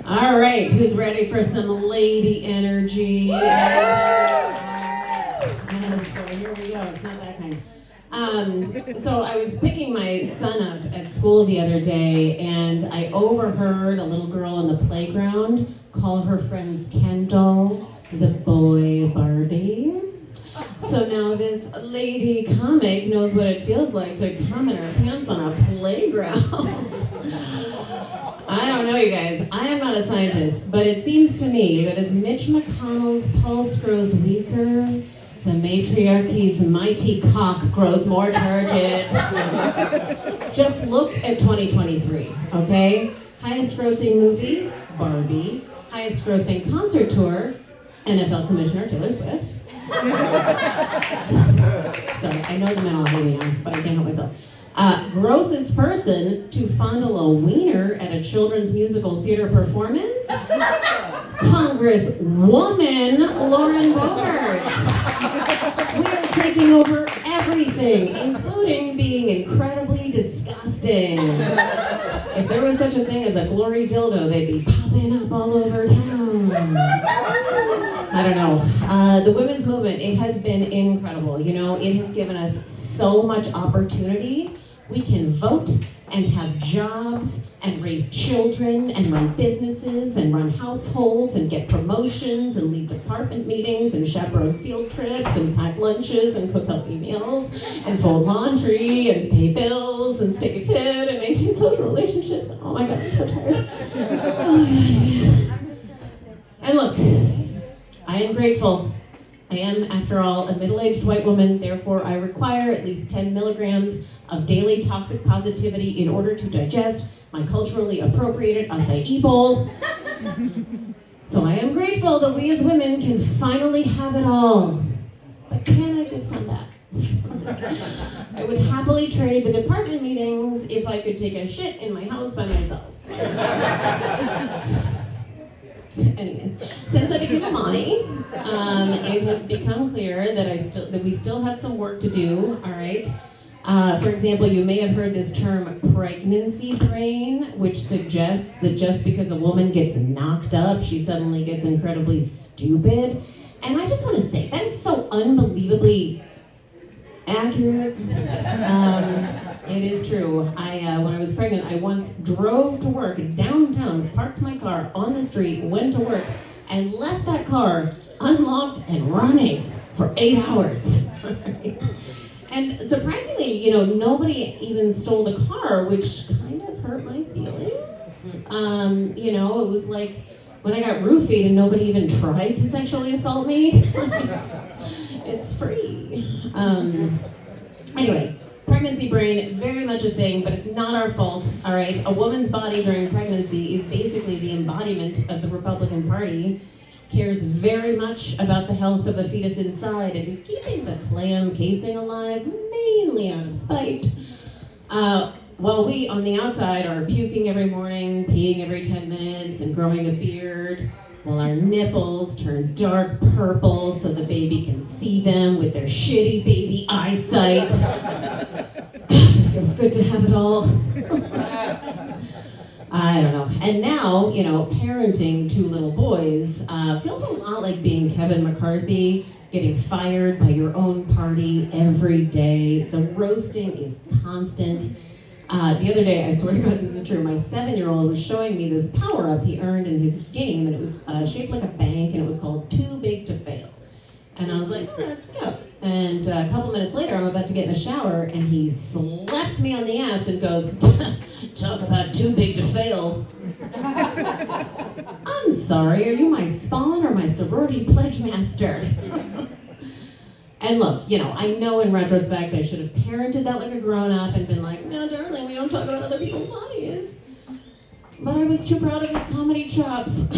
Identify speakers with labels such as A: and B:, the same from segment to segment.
A: All right, who's ready for some lady energy? So here we go. It's not that kind. So I was picking my son up at school the other day, and I overheard a little girl on the playground call her friends Ken doll the boy Barbie. So now this lady comic knows what it feels like to come in her pants on a playground. I don't know, you guys. I am not a scientist, but it seems to me that as Mitch McConnell's pulse grows weaker, the matriarchy's mighty cock grows more turgid. Just look at 2023, okay? Highest grossing movie, Barbie. Highest grossing concert tour, NFL Commissioner Taylor Swift. Sorry, I know the men all hate me now, but I can't help myself. Grossest person to fondle a wiener at a children's musical theater performance? Congresswoman Lauren Boebert. We are taking over everything, including being incredibly disgusting. If there was such a thing as a glory dildo, they'd be popping up all over town. I don't know. The women's movement, it has been incredible. You know, it has given us so much opportunity. We can vote and have jobs and raise children and run businesses and run households and get promotions and lead department meetings and chaperone field trips and pack lunches and cook healthy meals and fold laundry and pay bills and stay fit and maintain social relationships. Oh my God, I'm so tired. Oh, yes. And look, I am grateful. I am, after all, a middle-aged white woman, therefore I require at least 10 milligrams of daily toxic positivity in order to digest my culturally appropriated acai bowl. So I am grateful that we as women can finally have it all. But can I give some back? I would happily trade the department meetings if I could take a shit in my house by myself. Anyway, since I became a mommy, it has become clear that we still have some work to do. All right. For example, you may have heard this term pregnancy brain, which suggests that just because a woman gets knocked up, she suddenly gets incredibly stupid. And I just want to say that is so unbelievably accurate. It is true. When I was pregnant, I once drove to work downtown, parked my car on the street, went to work, and left that car unlocked and running for 8 hours. And surprisingly, nobody even stole the car, which kind of hurt my feelings. It was like when I got roofied and nobody even tried to sexually assault me. It's free. Anyway, pregnancy brain, very much a thing, but it's not our fault, all right? A woman's body during pregnancy is basically the embodiment of the Republican Party, cares very much about the health of the fetus inside, and is keeping the clam casing alive, mainly out of spite. While we, on the outside, are puking every morning, peeing every 10 minutes, and growing a beard, while our nipples turn dark purple so the baby can see them with their shitty baby eyesight. It feels good to have it all. I don't know. And now, parenting 2 little boys feels a lot like being Kevin McCarthy, getting fired by your own party every day. The roasting is constant. The other day, I swear to God, this is true, my 7-year-old was showing me this power-up he earned in his game, and it was shaped like a bank, and it was called Too Big to Fail. And I was like, oh, let's go. And a couple minutes later, I'm about to get in the shower, and he slaps me on the ass and goes, talk about too big to fail. I'm sorry, are you my spawn or my sorority pledge master? And look, I know in retrospect I should have parented that like a grown-up and been like, no, darling, we don't talk about other people's bodies. But I was too proud of his comedy chops.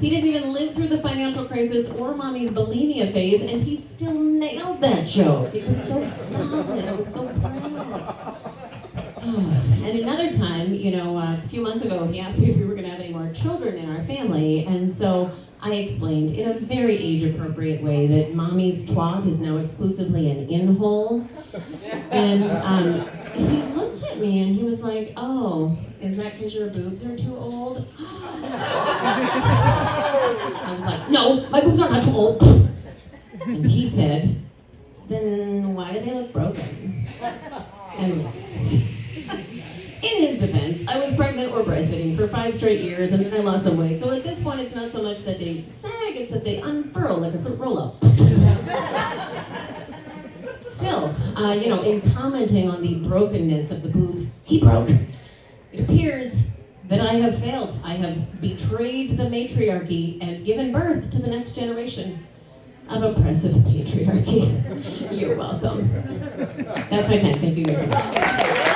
A: He didn't even live through the financial crisis or mommy's bulimia phase, and he still nailed that joke. It was so solid. I was so proud. And another time, a few months ago, he asked me if we were going to have any more children in our family, and so I explained in a very age-appropriate way that mommy's twat is now exclusively an in-hole. And he looked at me and he was like, oh, is that because your boobs are too old? I was like, no, my boobs are not too old. And he said, then why do they look broken? Anyway, in his defense, I was pregnant or breastfeeding for 5 straight years, and then I lost some weight. So at this point, it's not so much that they sag, it's that they unfurl like a fruit roll-up. Still, in commenting on the brokenness of the boobs he broke, it appears that I have failed. I have betrayed the matriarchy and given birth to the next generation of oppressive patriarchy. You're welcome. That's my time. Thank you guys.